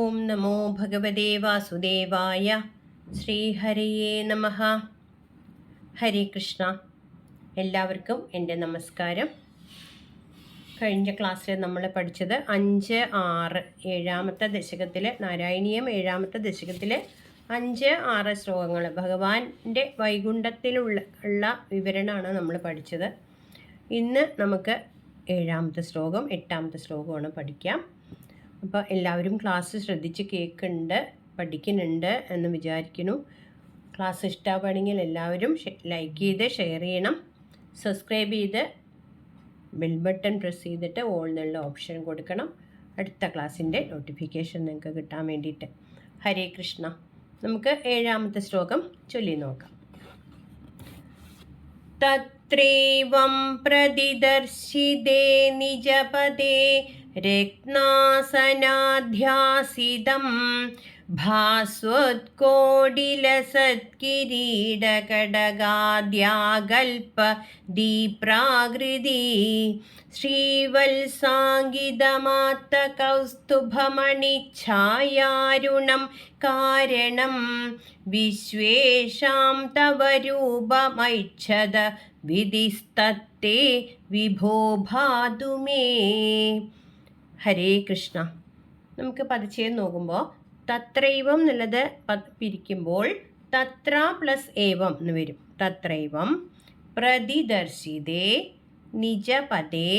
ഓം നമോ ഭഗവതേ വാസുദേവായ. ശ്രീഹരിയേ നമഃ. ഹരേ കൃഷ്ണ. എല്ലാവർക്കും എൻ്റെ നമസ്കാരം. കഴിഞ്ഞ ക്ലാസ്സിൽ നമ്മൾ പഠിച്ചത് 5, 6 ഏഴാമത്തെ ദശകത്തിലെ നാരായണീയം 7ാമത്തെ ദശകത്തിലെ 5, 6 ശ്ലോകങ്ങൾ ഭഗവാന്റെ വൈകുണ്ഠത്തിലുള്ള വിവരണമാണ് നമ്മൾ പഠിച്ചത്. ഇന്ന് നമുക്ക് 7ാമത്തെ ശ്ലോകം 8ാമത്തെ ശ്ലോകമാണ് പഠിക്കാം. അപ്പോൾ എല്ലാവരും ക്ലാസ് ശ്രദ്ധിച്ച് കേൾക്കുന്നുണ്ട്, പഠിക്കുന്നുണ്ട് എന്ന് വിചാരിക്കുന്നു. ക്ലാസ് ഇഷ്ടമാണെങ്കിൽ എല്ലാവരും ലൈക്ക് ചെയ്ത് ഷെയർ ചെയ്യണം. സബ്സ്ക്രൈബ് ചെയ്ത് ബെൽ ബട്ടൺ പ്രസ് ചെയ്തിട്ട് ഓൾ എന്നുള്ള ഓപ്ഷൻ കൊടുക്കണം. അടുത്ത ക്ലാസ്സിൻ്റെ നോട്ടിഫിക്കേഷൻ നിങ്ങൾക്ക് കിട്ടാൻ വേണ്ടിയിട്ട്. ഹരേ കൃഷ്ണ. നമുക്ക് 7ാമത്തെ ശ്ലോകം ചൊല്ലി നോക്കാം. തത്രൈവം പ്രതിദർശിതേ നിജപദേ രത്നാസനാധ്യാസിതം ഭാസ്വത്കോടിലസത്കിരീടകടകാദ്യാകൽപദീപ്രാകൃതി ശ്രീവത്സാംഗിതമാത്തകൗസ്തുഭമണിഛായാരുണം കാരണം വിശ്വേഷാം തവ രൂപമൈച്ഛത വിധിസ്തത്തേ വിഭോ ഭാതുമേ. ഹരേ കൃഷ്ണ. നമുക്ക് പദച്ഛേദം നോക്കുമ്പോൾ തത്രൈവം എന്നുള്ളത് പിരിക്കുമ്പോൾ തത്ര പ്ലസ് ഏവം എന്ന് വരും. തത്രൈവം പ്രതിദർശിതേ നിജപദേ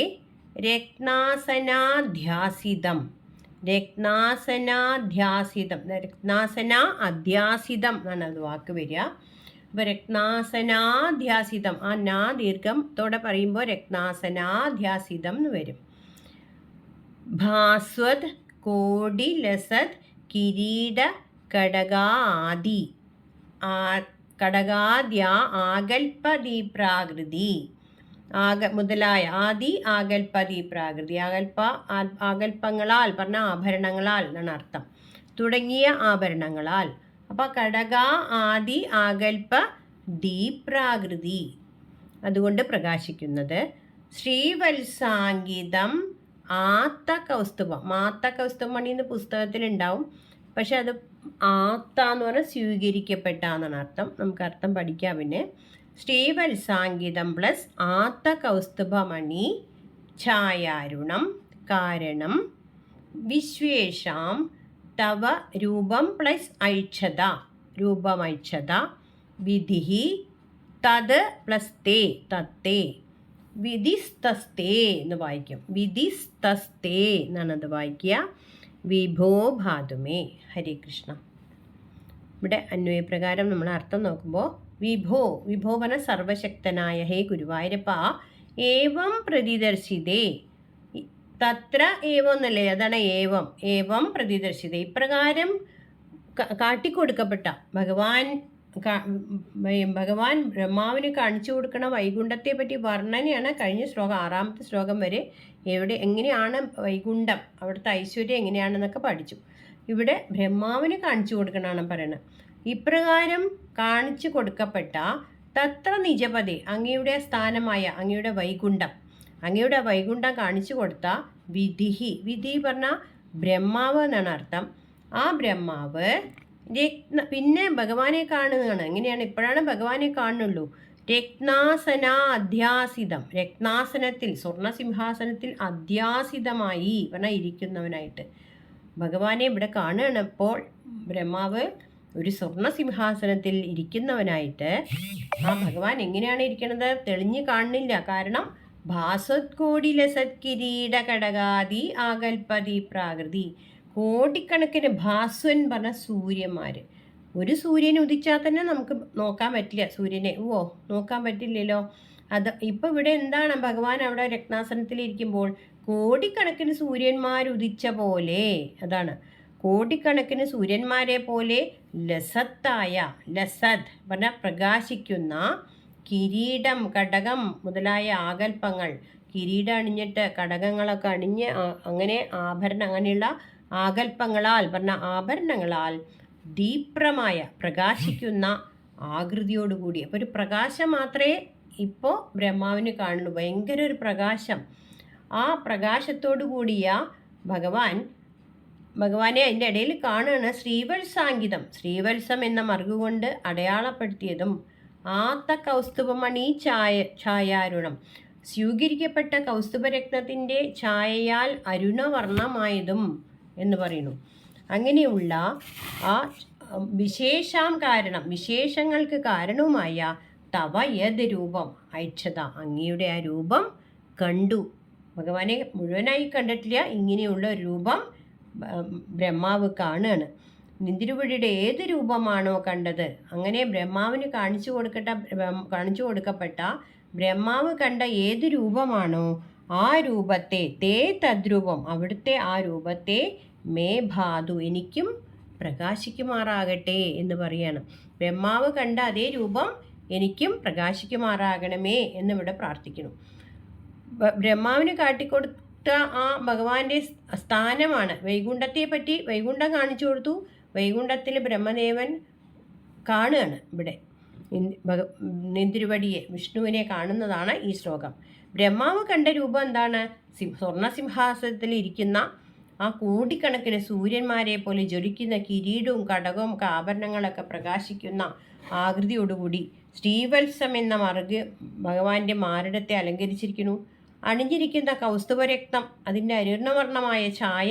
രത്നാസനാധ്യാസിതം. രത്നാസനാധ്യാസിതം, രത്നാസന അധ്യാസിതം എന്നാണ് അത് വാക്ക് വരിക. അപ്പോൾ രത്നാസനാധ്യാസിതം, ആ നാ ദീർഘത്തോടെ പറയുമ്പോൾ രത്നാസനാധ്യാസിതം എന്ന് വരും. ഭാസ്വത് കോടിലസത് കിരീട കടകാദി കടകാദ്യ ആകൽപദീപ്രാകൃതി മുതലായ ആദി ആകൽപദീപ്രാകൃതി ആകൽപ്പങ്ങളാൽ പറഞ്ഞ ആഭരണങ്ങളാൽ എന്നാണ് അർത്ഥം. തുടങ്ങിയ ആഭരണങ്ങളാൽ. അപ്പോൾ കടക ആദി ആകൽപ ദീപ്രാകൃതി, അതുകൊണ്ട് പ്രകാശിക്കുന്നത്. ശ്രീവത്സാംഗിതം ആത്ത കൗസ്തുഭം. മാത്ത കൗസ്തുഭമണി എന്ന് പുസ്തകത്തിലുണ്ടാവും, പക്ഷെ അത് ആത്ത എന്ന് പറഞ്ഞാൽ സ്വീകരിക്കപ്പെട്ട എന്നാണ് അർത്ഥം. നമുക്ക് അർത്ഥം പഠിക്കാം. പിന്നെ ശ്രീവത്സാംഗിതം പ്ലസ് ആത്ത കൗസ്തുഭമണി ഛായാരുണം കാരണം വിശ്വേഷാം തവ രൂപം പ്ലസ് ഐച്ഛത രൂപമൈച്ഛത വിധി തത് പ്ലസ് തേ തത്തേ വിധിസ്തസ്തേ എന്ന് വായിക്കും. വിധിസ്തസ്തേ എന്നാണ് അത് വായിക്കുക. വിഭോ ഭാതുമേ. ഹരേ കൃഷ്ണ. ഇവിടെ അന്വയപ്രകാരം നമ്മൾ അർത്ഥം നോക്കുമ്പോൾ വിഭോ, വിഭോ പറഞ്ഞ സർവശക്തനായ ഹേ ഗുരുവായൂരപ്പ, ഏവം പ്രതിദർശിതേ. തത്ര ഏവം എന്നല്ലേ, അതാണ് ഏവം. ഏവം പ്രതിദർശിതേ, ഇപ്രകാരം കാട്ടിക്കൊടുക്കപ്പെട്ട ഭഗവാൻ ബ്രഹ്മാവിന് കാണിച്ചു കൊടുക്കണ വൈകുണ്ഠത്തെ പറ്റി വർണ്ണനയാണ് കഴിഞ്ഞ ശ്ലോകം 6ാമത്തെ ശ്ലോകം വരെ. എങ്ങനെയാണ് വൈകുണ്ഠം, അവിടുത്തെ ഐശ്വര്യം എങ്ങനെയാണെന്നൊക്കെ പഠിച്ചു. ഇവിടെ ബ്രഹ്മാവിന് കാണിച്ചു കൊടുക്കണമാണ് പറയണത്. ഇപ്രകാരം കാണിച്ചു കൊടുക്കപ്പെട്ട തത്ര നിജപദേ, അങ്ങയുടെ സ്ഥാനമായ അങ്ങയുടെ വൈകുണ്ഠം കാണിച്ചു കൊടുത്ത വിധി. വിധി പറഞ്ഞാൽ ബ്രഹ്മാവ് എന്നാണ് അർത്ഥം. ആ ബ്രഹ്മാവ് പിന്നെ ഭഗവാനെ കാണുകയാണ്. എങ്ങനെയാണ്? ഇപ്പോഴാണ് ഭഗവാനെ കാണുന്നുള്ളൂ. രത്നാസന അധ്യാസിതം, രത്നാസനത്തിൽ സ്വർണസിംഹാസനത്തിൽ അധ്യാസിതമായി പറഞ്ഞാൽ ഇരിക്കുന്നവനായിട്ട് ഭഗവാനെ ഇവിടെ കാണുകയാണ്. അപ്പോൾ ബ്രഹ്മാവ് ഒരു സ്വർണസിംഹാസനത്തിൽ ഇരിക്കുന്നവനായിട്ട് ആ ഭഗവാൻ എങ്ങനെയാണ് ഇരിക്കുന്നത് തെളിഞ്ഞു കാണുന്നില്ല. കാരണം ഭാസ്വത്കോടിലസത് കിരീട കടകാദി ആകൽപദീ പ്രാകൃതി. കോടിക്കണക്കിന് ഭാസ്വൻ പറഞ്ഞ സൂര്യന്മാർ. ഒരു സൂര്യൻ ഉദിച്ചാൽ തന്നെ നമുക്ക് നോക്കാൻ പറ്റില്ല സൂര്യനെ. നോക്കാൻ പറ്റില്ലല്ലോ. അത് ഇപ്പോൾ ഇവിടെ എന്താണ് ഭഗവാൻ അവിടെ രത്നാസനത്തിലിരിക്കുമ്പോൾ കോടിക്കണക്കിന് സൂര്യന്മാർ ഉദിച്ച പോലെ, അതാണ് കോടിക്കണക്കിന് സൂര്യന്മാരെ പോലെ ലസത്തായ, ലസത് പറഞ്ഞ പ്രകാശിക്കുന്ന കിരീടം കടകം മുതലായ ആകൽപ്പങ്ങൾ, കിരീടം അണിഞ്ഞിട്ട് കടകങ്ങളൊക്കെ അണിഞ്ഞ് അങ്ങനെ അങ്ങനെയുള്ള ആകൽപ്പങ്ങളാൽ പറഞ്ഞ ആഭരണങ്ങളാൽ ദീപ്രമായ പ്രകാശിക്കുന്ന ആകൃതിയോടുകൂടി. അപ്പോൾ ഒരു പ്രകാശം മാത്രമേ ഇപ്പോൾ ബ്രഹ്മാവിന് കാണുള്ളൂ, ഭയങ്കര ഒരു പ്രകാശം. ആ പ്രകാശത്തോടു കൂടിയ ഭഗവാൻ ഭഗവാനെ അതിൻ്റെ ഇടയിൽ കാണുകയാണ് ശ്രീവത്സാങ്കിതം, ശ്രീവത്സം എന്ന മറുകുകൊണ്ട് അടയാളപ്പെടുത്തിയതും ആത്ത കൗസ്തുഭമണി ഛായാരുണം, സ്വീകരിക്കപ്പെട്ട കൗസ്തുഭരത്നത്തിൻ്റെ ഛായയാൽ അരുണവർണ്ണമായതും എന്ന് പറയുന്നു. അങ്ങനെയുള്ള ആ വിശേഷാം കാരണം, വിശേഷങ്ങൾക്ക് കാരണവുമായ തവ യത് രൂപം ഐച്ഛത, അങ്ങയുടെ ആ രൂപം കണ്ടു. ഭഗവാനെ മുഴുവനായി കണ്ടിട്ടില്ല, ഇങ്ങനെയുള്ള ഒരു രൂപം ബ്രഹ്മാവ് കാണുകയാണ്. നിന്തിരുവടിയുടെ ഏത് രൂപമാണോ കണ്ടത്, അങ്ങനെ ബ്രഹ്മാവിന് കാണിച്ചു കൊടുക്കപ്പെട്ട ബ്രഹ്മാവ് കണ്ട ഏത് രൂപമാണോ ആ രൂപത്തെ, തേ തദ്രൂപം, അവിടുത്തെ ആ രൂപത്തെ മേ ഭാതു, എനിക്കും പ്രകാശിക്കുമാറാകട്ടെ എന്ന് പറയാണ്. ബ്രഹ്മാവ് കണ്ട അതേ രൂപം എനിക്കും പ്രകാശിക്കുമാറാകണമേ എന്നിവിടെ പ്രാർത്ഥിക്കുന്നു. ബ്രഹ്മാവിന് കാട്ടിക്കൊടുത്ത ആ ഭഗവാന്റെ സ്ഥാനമാണ്. വൈകുണ്ഠത്തെ പറ്റി വൈകുണ്ഠം കാണിച്ചു കൊടുത്തു. വൈകുണ്ഠത്തിൽ ബ്രഹ്മദേവൻ കാണുകയാണ് ഇവിടെ നെന്തിരുവടിയെ, വിഷ്ണുവിനെ കാണുന്നതാണ് ഈ ശ്ലോകം. ബ്രഹ്മാവ് കണ്ട രൂപം എന്താണ്? സ്വർണസിംഹാസനത്തിൽ ഇരിക്കുന്ന ആ കോടിക്കണക്കിന് സൂര്യന്മാരെ പോലെ ജ്വലിക്കുന്ന കിരീടവും കടകവും ആഭരണങ്ങളൊക്കെ പ്രകാശിക്കുന്ന ആകൃതിയോടുകൂടി ശ്രീവത്സം എന്ന മറുക് ഭഗവാന്റെ മാറിടത്തെ അലങ്കരിച്ചിരിക്കുന്നു. അണിഞ്ഞിരിക്കുന്ന കൗസ്തുഭരക്തം, അതിൻ്റെ അരുണവർണ്ണമായ ഛായ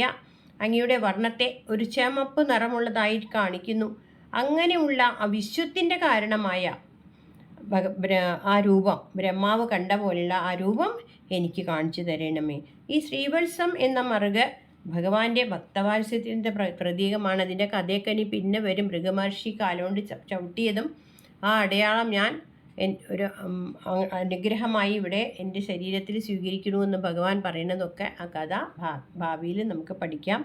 അങ്ങയുടെ വർണ്ണത്തെ ഒരു ചുമപ്പ് നിറമുള്ളതായി കാണിക്കുന്നു. അങ്ങനെയുള്ള ആ വിശ്വത്തിൻ്റെ കാരണമായ ആ രൂപം, ബ്രഹ്മാവ് കണ്ട പോലുള്ള ആ രൂപം എനിക്ക് കാണിച്ചു തരണമേ. ഈ ശ്രീവത്സം എന്ന മറുക് ഭഗവാന്റെ ഭക്തവാത്സല്യത്തിൻ്റെ പ്രതീകമാണ്. അതിൻ്റെ കഥയൊക്കെ പിന്നെ വരും. മൃഗമഹർഷി കാലുകൊണ്ട് ചവിട്ടിയതും ആ അടയാളം ഞാൻ ഒരു അനുഗ്രഹമായി ഇവിടെ എൻ്റെ ശരീരത്തിൽ സ്വീകരിക്കണമെന്ന് ഭഗവാൻ പറയുന്നതൊക്കെ ആ കഥ ഭാവിയിൽ നമുക്ക് പഠിക്കാം.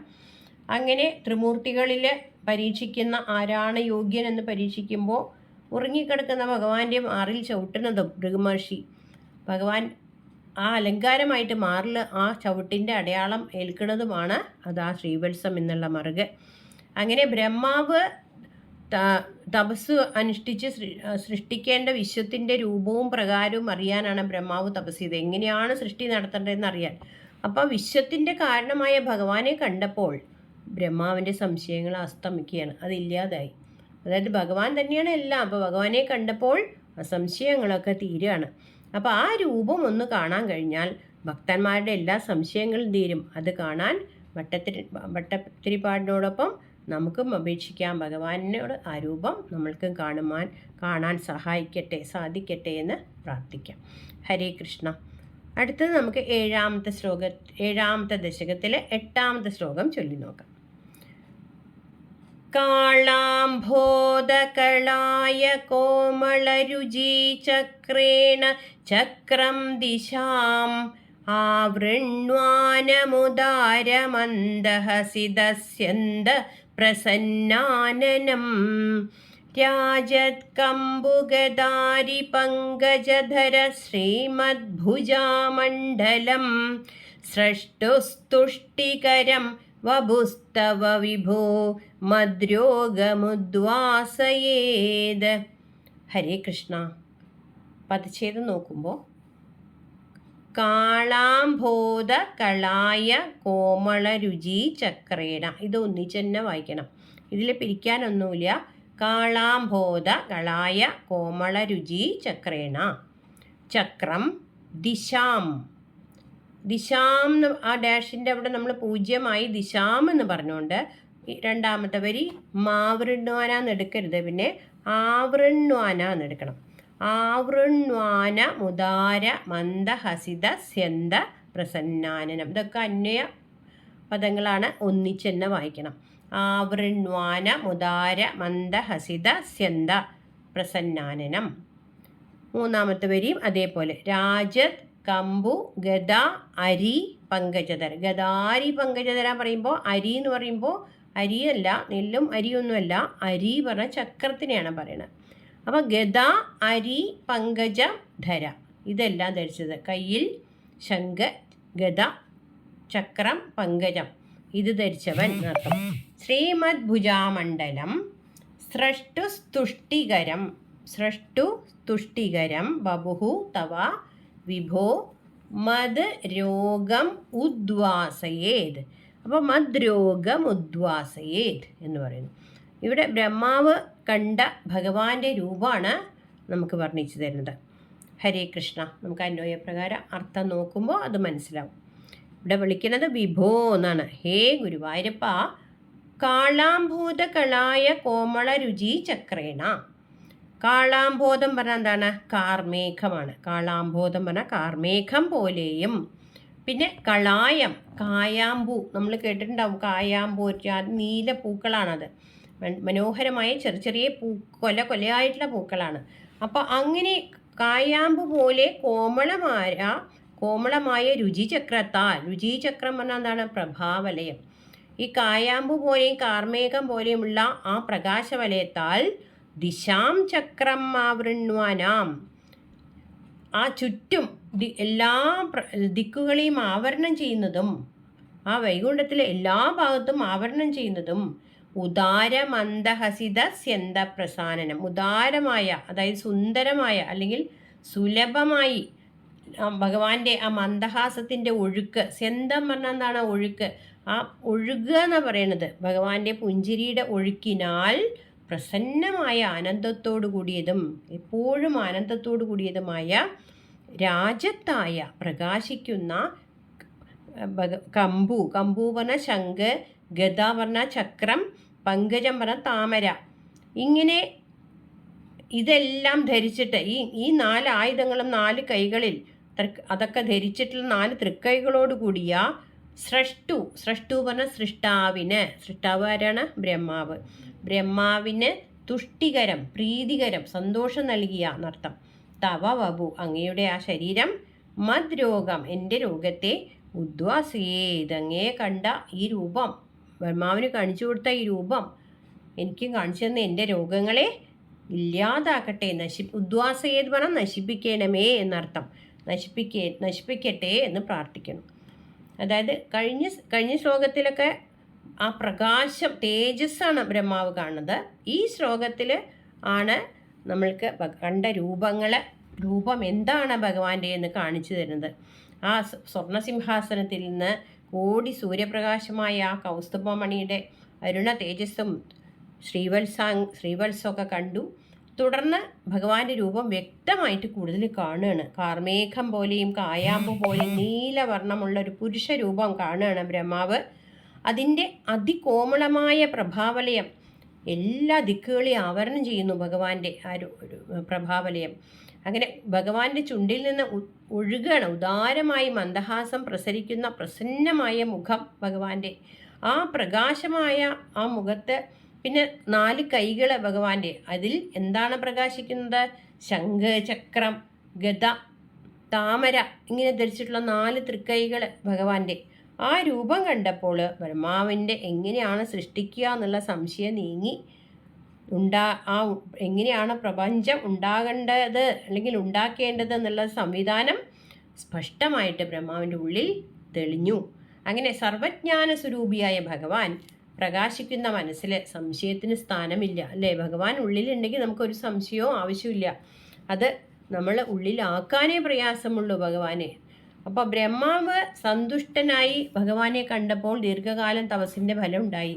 അങ്ങനെ ത്രിമൂർത്തികളിൽ പരീക്ഷിക്കുന്ന ആരാണ് യോഗ്യൻ എന്ന് പരീക്ഷിക്കുമ്പോൾ ഉറങ്ങിക്കിടക്കുന്ന ഭഗവാന്റെ മാറിൽ ചവിട്ടുന്നതും മൃഗമഹർഷി ഭഗവാൻ ആ അലങ്കാരമായിട്ട് മാറിൽ ആ ചവിട്ടിൻ്റെ അടയാളം ഏൽക്കുന്നതുമാണ് അത് ആ ശ്രീവത്സം എന്നുള്ള മറുക്. അങ്ങനെ ബ്രഹ്മാവ് തപസ് അനുഷ്ഠിച്ച് സൃഷ്ടിക്കേണ്ട വിശ്വത്തിൻ്റെ രൂപവും പ്രകാരവും അറിയാനാണ് ബ്രഹ്മാവ് തപസ് ചെയ്തത്. എങ്ങനെയാണ് സൃഷ്ടി നടത്തേണ്ടതെന്ന് അറിയാൻ. അപ്പോൾ വിശ്വത്തിൻ്റെ കാരണമായ ഭഗവാനെ കണ്ടപ്പോൾ ബ്രഹ്മാവിൻ്റെ സംശയങ്ങൾ അസ്തമിക്കുകയാണ്, അതില്ലാതായി. അതായത് ഭഗവാൻ തന്നെയാണ് എല്ലാം. അപ്പോൾ ഭഗവാനെ കണ്ടപ്പോൾ സംശയങ്ങളൊക്കെ തീരുകയാണ്. അപ്പോൾ ആ രൂപം ഒന്ന് കാണാൻ കഴിഞ്ഞാൽ ഭക്തന്മാരുടെ എല്ലാ സംശയങ്ങളും തീരും. അത് കാണാൻ ഭട്ടതിരിപ്പാടിനോടൊപ്പം നമുക്കും അപേക്ഷിക്കാം. ഭഗവാനോട് ആ രൂപം നമ്മൾക്കും കാണാൻ സാധിക്കട്ടെ എന്ന് പ്രാർത്ഥിക്കാം. ഹരേ കൃഷ്ണ. അടുത്തത് നമുക്ക് ഏഴാമത്തെ ദശകത്തിലെ 8ാമത്തെ ശ്ലോകം ചൊല്ലി നോക്കാം. കാളാംഭോദകളായ കോമളരുചി ചക്രേണ ചക്രം ദിശാം ആവൃണ്വാനമുദാരമന്ദഹസിതസ്യന്ത പ്രസന്നാനനം രാജത്കമ്പുഗദാരി പങ്കജധര ശ്രീമദ്ഭുജാമണ്ഡലം സ്രഷ്ടുസ്തുഷ്ടികരം വപുസ്തവ വിഭോ മദ്രോഗമുദ്വാസയേത്. ഹരേ കൃഷ്ണ. പദച്ഛേദം നോക്കുമ്പോൾ കാളാംഭോദ കളായ കോമളരുചി ചക്രേണ, ഇത് ഒന്നിച്ചെന്നെ വായിക്കണം, ഇതിൽ പിരിക്കാനൊന്നുമില്ല. കാളാംഭോദ കളായ കോമളരുചി ചക്രേണ, ചക്രം ദിശാം, ദിശാം ആ ഡാഷിൻ്റെ അവിടെ നമ്മൾ പൂജ്യമായി ദിശാം എന്ന് പറഞ്ഞുകൊണ്ട് രണ്ടാമത്തെ വരി മാവൃണ്വാന എന്നെടുക്കരുത്, പിന്നെ ആവൃണ്വാന എന്നെടുക്കണം. ആവൃണ്വാന മുദാര മന്ദഹസിത സ്യന്ത പ്രസന്നാനനം, ഇതൊക്കെ അന്വയ പദങ്ങളാണ്, ഒന്നിച്ചെന്നെ വായിക്കണം. ആവൃണ്വാന മുദാര മന്ദഹസിത സ്യന്ത പ്രസന്നാനനം. മൂന്നാമത്തെ വരിയും അതേപോലെ. രാജത് കമ്പു ഗദ അരി പങ്കജധര, ഗദാരി പങ്കജധര പറയുമ്പോൾ അരി എന്ന് പറയുമ്പോൾ അരിയല്ല, നെല്ലും അരിയൊന്നുമല്ല, അരി പറഞ്ഞ ചക്രത്തിനെയാണ് പറയണത്. അപ്പോൾ ഗദ അരി പങ്കജ ധര, ഇതെല്ലാം ധരിച്ചത്. കയ്യിൽ ശംഖ ഗദ ചക്രം പങ്കജം ഇത് ധരിച്ചവൻ എന്നർത്ഥം. ശ്രീമദ് ഭുജാമണ്ഡലം സ്രഷ്ടുസ്തുഷ്ടികരം ബഭുഹു തവ വിഭോ മദ് രോഗം ഉദ്വാസയേത്. അപ്പോൾ മദ്രോഗമുദ്വാസയേത് എന്ന് പറയുന്നു. ഇവിടെ ബ്രഹ്മാവ് കണ്ട ഭഗവാന്റെ രൂപമാണ് നമുക്ക് വർണ്ണിച്ചു തരുന്നത്. ഹരേ കൃഷ്ണ. നമുക്ക് അന്വയപ്രകാരം അർത്ഥം നോക്കുമ്പോൾ അത് മനസ്സിലാവും. ഇവിടെ വിളിക്കുന്നത് വിഭോ എന്നാണ്. ഹേ ഗുരുവായൂരപ്പ, കാളാംബോധകളായ കോമള രുചി ചക്രേണ. കാളാംബോധം പറഞ്ഞാൽ എന്താണ്? കാർമേഘമാണ്. കാളാംബോധം പറഞ്ഞാൽ കാർമേഘം പോലെയും. പിന്നെ കളായം, കായാമ്പൂ, നമ്മൾ കേട്ടിട്ടുണ്ടാവും. കായാമ്പൂ നീല പൂക്കളാണത്. മനോഹരമായ ചെറിയ ചെറിയ കൊലയായിട്ടുള്ള പൂക്കളാണ്. അപ്പോൾ അങ്ങനെ കായാമ്പു പോലെ കോമളമായ രുചിചക്രത്താൽ, രുചിചക്രം പറഞ്ഞാൽ എന്താണ്? പ്രഭാവലയം. ഈ കായാമ്പു പോലെയും കാർമേഘം പോലെയുമുള്ള ആ പ്രകാശവലയത്താൽ ദിശാം ചക്രം ആവൃണ്വാനാം, ആ ചുറ്റും എല്ലാ ദിക്കുകളെയും ആവരണം ചെയ്യുന്നതും, ആ വൈകുണ്ഠത്തിലെ എല്ലാ ഭാഗത്തും ആവരണം ചെയ്യുന്നതും ഉദാരമന്ദഹസിത സ്യന്തപ്രസാനനം, ഉദാരമായ, അതായത് സുന്ദരമായ അല്ലെങ്കിൽ സുലഭമായി ഭഗവാന്റെ ആ മന്ദഹാസത്തിൻ്റെ ഒഴുക്ക്. സ്യന്തം പറഞ്ഞാൽ എന്താണ്? ഒഴുക്ക്. ആ ഒഴുകുക എന്ന് പറയുന്നത് ഭഗവാന്റെ പുഞ്ചിരിയുടെ ഒഴുക്കിനാൽ പ്രസന്നമായ ആനന്ദത്തോടു കൂടിയതും എപ്പോഴും ആനന്ദത്തോടു കൂടിയതുമായ രാജത്തായ പ്രകാശിക്കുന്ന കമ്പു പറഞ്ഞ ശംഖ്, ഗദ പറഞ്ഞ ചക്രം, പങ്കജം പറഞ്ഞ താമര, ഇങ്ങനെ ഇതെല്ലാം ധരിച്ചിട്ട് ഈ 4 ആയുധങ്ങളും 4 കൈകളിൽ അതൊക്കെ ധരിച്ചിട്ടുള്ള 4 തൃക്കൈകളോട് കൂടിയ സ്രഷ്ടു പറഞ്ഞ സൃഷ്ടാവിന്, സൃഷ്ടാവ് ആരാണ്? ബ്രഹ്മാവ്. ബ്രഹ്മാവിന് തുഷ്ടികരം, പ്രീതികരം, സന്തോഷം നൽകിയ എന്നർത്ഥം. തവ വപു, അങ്ങയുടെ ആ ശരീരം, മദ്രോഗം, എൻ്റെ രോഗത്തെ, ഉദ്വാസയേത്, അങ്ങയെ കണ്ട ഈ രൂപം, ബ്രഹ്മാവിന് കാണിച്ചു കൊടുത്ത ഈ രൂപം എനിക്കും കാണിച്ചു തന്ന എൻ്റെ രോഗങ്ങളെ ഇല്ലാതാക്കട്ടെ. ഉദ്വാസയേത് പറഞ്ഞാൽ നശിപ്പിക്കണമേ എന്നർത്ഥം. നശിപ്പിക്കട്ടെ എന്ന് പ്രാർത്ഥിക്കണം. അതായത് കഴിഞ്ഞ ശ്ലോകത്തിലൊക്കെ ആ പ്രകാശം, തേജസ്സാണ് ബ്രഹ്മാവ് കാണുന്നത്. ഈ ശ്ലോകത്തിൽ ആണ് നമ്മൾക്ക് കണ്ട രൂപം എന്താണ് ഭഗവാന്റെ എന്ന് കാണിച്ചു തരുന്നത്. ആ സ്വർണസിംഹാസനത്തിൽ നിന്ന് കോടി സൂര്യപ്രകാശമായ ആ കൗസ്തുഭമണിയുടെ അരുണ തേജസ്സും ശ്രീവത്സമൊക്കെ കണ്ടു. തുടർന്ന് ഭഗവാന്റെ രൂപം വ്യക്തമായിട്ട് കൂടുതൽ കാണുകയാണ്. കാർമേഘം പോലെയും കായാമ്പു പോലെയും നീലവർണ്ണമുള്ള ഒരു പുരുഷ രൂപം കാണുകയാണ് ബ്രഹ്മാവ്. അതിൻ്റെ അതികോമളമായ പ്രഭാവലയം എല്ലാ ദിക്കുകളെയും ആവരണം ചെയ്യുന്നു ഭഗവാന്റെ ആ ഒരു പ്രഭാവലയം. അങ്ങനെ ഭഗവാന്റെ ചുണ്ടിൽ നിന്ന് ഒഴുകുകയാണ് ഉദാരമായി മന്ദഹാസം പ്രസരിക്കുന്ന പ്രസന്നമായ മുഖം ഭഗവാന്റെ. ആ പ്രകാശമായ ആ മുഖത്ത് പിന്നെ 4 കൈകൾ ഭഗവാന്റെ. അതിൽ എന്താണ് പ്രകാശിക്കുന്നത്? ശംഖ്, ചക്രം, ഗദ, താമര ഇങ്ങനെ ധരിച്ചിട്ടുള്ള 4 തൃക്കൈകൾ ഭഗവാന്റെ. ആ രൂപം കണ്ടപ്പോൾ ബ്രഹ്മാവിൻ്റെ എങ്ങനെയാണ് സൃഷ്ടിക്കുക എന്നുള്ള സംശയം നീങ്ങി. എങ്ങനെയാണ് പ്രപഞ്ചം ഉണ്ടാകേണ്ടത് അല്ലെങ്കിൽ ഉണ്ടാക്കേണ്ടത് എന്നുള്ള സംവിധാനം സ്പഷ്ടമായിട്ട് ബ്രഹ്മാവിൻ്റെ ഉള്ളിൽ തെളിഞ്ഞു. അങ്ങനെ സർവജ്ഞാന സ്വരൂപിയായ ഭഗവാൻ പ്രകാശിക്കുന്ന മനസ്സിൽ സംശയത്തിന് സ്ഥാനമില്ല, അല്ലേ? ഭഗവാൻ ഉള്ളിലുണ്ടെങ്കിൽ നമുക്കൊരു സംശയവും ആവശ്യമില്ല. അത് നമ്മൾ ഉള്ളിലാക്കാനേ പ്രയാസമുള്ളൂ ഭഗവാനെ. അപ്പോൾ ബ്രഹ്മാവ് സന്തുഷ്ടനായി ഭഗവാനെ കണ്ടപ്പോൾ ദീർഘകാലം തപസ്സിൻ്റെ ഫലം ഉണ്ടായി.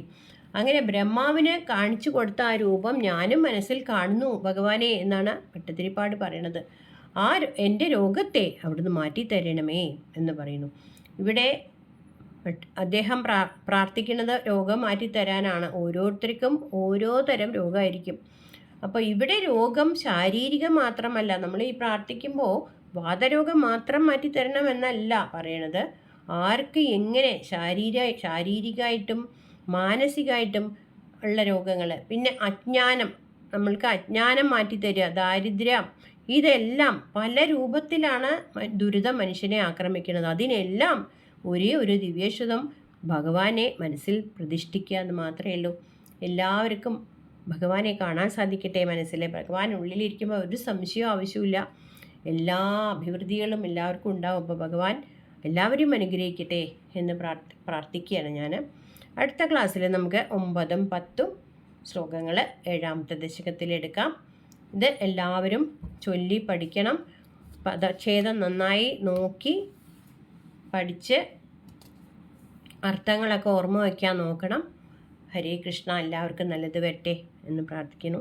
അങ്ങനെ ബ്രഹ്മാവിന് കാണിച്ചു കൊടുത്ത ആ രൂപം ഞാനും മനസ്സിൽ കാണുന്നു ഭഗവാനെ എന്നാണ് ഭട്ടതിരിപ്പാട് പറയണത്. എൻ്റെ രോഗത്തെ അവിടുന്ന് മാറ്റിത്തരണമേ എന്ന് പറയുന്നു. ഇവിടെ അദ്ദേഹം പ്രാർത്ഥിക്കുന്നത് രോഗം മാറ്റിത്തരാനാണ്. ഓരോരുത്തർക്കും ഓരോ തരം രോഗമായിരിക്കും. അപ്പോൾ ഇവിടെ രോഗം ശാരീരികം മാത്രമല്ല. നമ്മൾ ഈ പ്രാർത്ഥിക്കുമ്പോൾ വാതരോഗം മാത്രം മാറ്റിത്തരണമെന്നല്ല പറയണത്. ആർക്ക് എങ്ങനെ ശാരീരികമായിട്ടും മാനസികമായിട്ടും ഉള്ള രോഗങ്ങൾ, പിന്നെ അജ്ഞാനം, നമ്മൾക്ക് അജ്ഞാനം മാറ്റിത്തരിക, ദാരിദ്ര്യം, ഇതെല്ലാം പല രൂപത്തിലാണ് ദുരിതം മനുഷ്യനെ ആക്രമിക്കുന്നത്. അതിനെല്ലാം ഒരേ ഒരു ദിവ്യശ്വതം ഭഗവാനെ മനസ്സിൽ പ്രതിഷ്ഠിക്കുക എന്ന് മാത്രമേ ഉള്ളൂ. എല്ലാവർക്കും ഭഗവാനെ കാണാൻ സാധിക്കട്ടെ. മനസ്സിലെ ഭഗവാൻ ഉള്ളിലിരിക്കുമ്പോൾ ഒരു സംശയവും ആവശ്യമില്ല. എല്ലാ അഭിവൃദ്ധികളും എല്ലാവർക്കും ഉണ്ടാവും. അപ്പോൾ ഭഗവാൻ എല്ലാവരെയും അനുഗ്രഹിക്കട്ടെ എന്ന് പ്രാർത്ഥിക്കുകയാണ് ഞാൻ. അടുത്ത ക്ലാസ്സിൽ നമുക്ക് 9ഉം 10ഉം ശ്ലോകങ്ങൾ 7ാമത്തെ ദശകത്തിലെടുക്കാം. ഇത് എല്ലാവരും ചൊല്ലി പഠിക്കണം. പദച്ഛേദം നന്നായി നോക്കി പഠിച്ച് അർത്ഥങ്ങളൊക്കെ ഓർമ്മ വയ്ക്കാൻ നോക്കണം. ഹരേ കൃഷ്ണ. എല്ലാവർക്കും നല്ലത് വരട്ടെ എന്ന് പ്രാർത്ഥിക്കുന്നു.